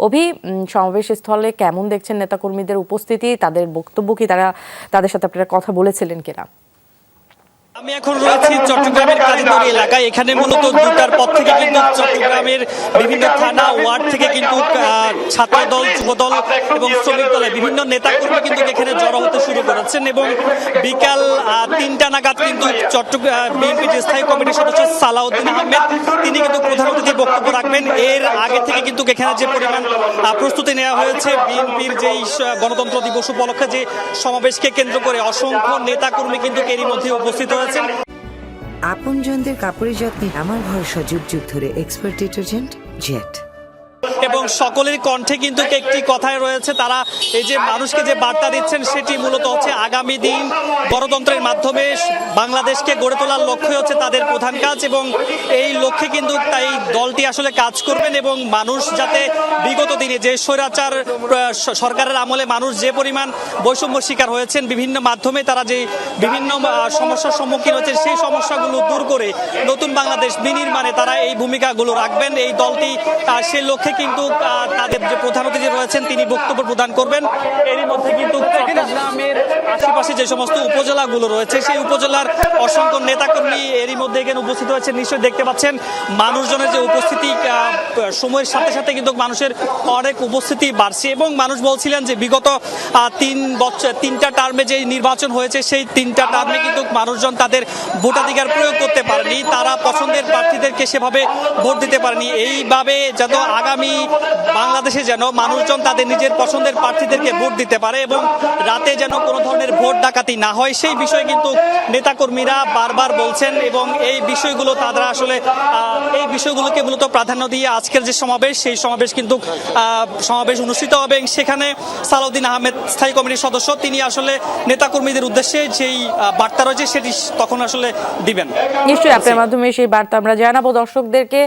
অভি, সমাবেশ স্থলে কেমন দেখছেন নেতাকর্মীদের উপস্থিতি, তাদের বক্তব্য কি, তাদের সাথে আপনারা কথা বলেছিলেন কিনা? আমি এখন রয়েছি চট্টগ্রামের কাজীতলী এলাকায়। এখানে মূলত 2টার পর থেকে কিন্তু চট্টগ্রামের বিভিন্ন থানা ওয়ার্ড থেকে কিন্তু ছাত্রদল, যুবদল এবং শ্রমিক দলের বিভিন্ন নেতাকর্মী কিন্তু এখানে জড়ো হতে শুরু করেছেন এবং বিকাল 3টা নাগাদ কিন্তু চট্টগ্রাম বিএনপির স্থায়ী কমিটির সদস্য সালাউদ্দিন আহমেদ তিনি কিন্তু প্রধান অতিথির বক্তব্য রাখবেন। এর আগে থেকে কিন্তু এখানে যে পরিমাণ প্রস্তুতি নেওয়া হয়েছে বিএনপির যেই গণতন্ত্র দিবস উপলক্ষে যে সমাবেশকে কেন্দ্র করে অসংখ্য নেতাকর্মী কিন্তু এরই মধ্যে উপস্থিত হয়েছে। আপনজনদের কাপড়ের যত্নে আমার ভরসা যুগ যুগ ধরে এক্সপার্ট ডিটারজেন্ট জেট। এবং সকলের কণ্ঠে কিন্তু একটি কথাই রয়েছে, তারা এই যে মানুষকে যে বার্তা দিচ্ছেন সেটি মূলত হচ্ছে আগামী দিন গণতন্ত্রের মাধ্যমে বাংলাদেশকে গড়ে তোলার লক্ষ্যই হচ্ছে তাদের প্রধান কাজ এবং এই লক্ষ্যে কিন্তু তাই দলটি আসলে কাজ করবেন এবং মানুষ যাতে বিগত দিনে যে স্বৈরাচার সরকারের আমলে মানুষ যে পরিমাণ বৈষম্য শিকার হয়েছেন বিভিন্ন মাধ্যমে তারা যে বিভিন্ন সমস্যার সম্মুখীন হয়েছে সেই সমস্যাগুলো দূর করে নতুন বাংলাদেশ বিনির্মাণে তারা এই ভূমিকাগুলো রাখবেন। এই দলটি সেই লক্ষ্যে কিন্তু তাদের যে প্রধান অতিথি রয়েছেন তিনি বক্তব্য প্রদান করবেন। এরই মধ্যে কিন্তু চট্টগ্রামের আশেপাশে যে সমস্ত উপজেলাগুলো রয়েছে সেই উপজেলার অসংখ্য নেতাকর্মী এরই মধ্যে এখানে উপস্থিত হয়েছে। নিশ্চয়ই দেখতে পাচ্ছেন মানুষজনের যে উপস্থিতি, সময়ের সাথে সাথে কিন্তু মানুষের অনেক উপস্থিতি বাড়ছে এবং মানুষ বলছিলেন যে বিগত 3টা টার্মে যে নির্বাচন হয়েছে সেই 3টা টার্মে কিন্তু মানুষজন তাদের ভোটাধিকার প্রয়োগ করতে পারেনি, তারা পছন্দের প্রার্থীদেরকে সেভাবে ভোট দিতে পারেনি। এইভাবে যত আগামী বাংলাদেশে যেন মানুষজন তাদের নিজের পছন্দের প্রার্থীদেরকে ভোট দিতে পারে এবং রাতে যেন কোনো ধরনের ভোট ডাকাতি না হয় সেই বিষয়ে কিন্তু নেতাকর্মীরা বারবার বলছেন এবং এই বিষয়গুলো তারা আসলে এই বিষয়গুলোকে মূলত প্রাধান্য দিয়ে আজকের যে সমাবেশ সেই সমাবেশ কিন্তু সমাবেশ অনুষ্ঠিত হবে। সেখানে সালাউদ্দিন আহমেদ স্থায়ী কমিটির সদস্য তিনি আসলে নেতাকর্মীদের উদ্দেশ্যে যেই বার্তা রয়েছে সেটি তখন আসলে দিবেন। নিশ্চয়ই আপনার মাধ্যমে সেই বার্তা আমরা জানাবো দর্শকদেরকে।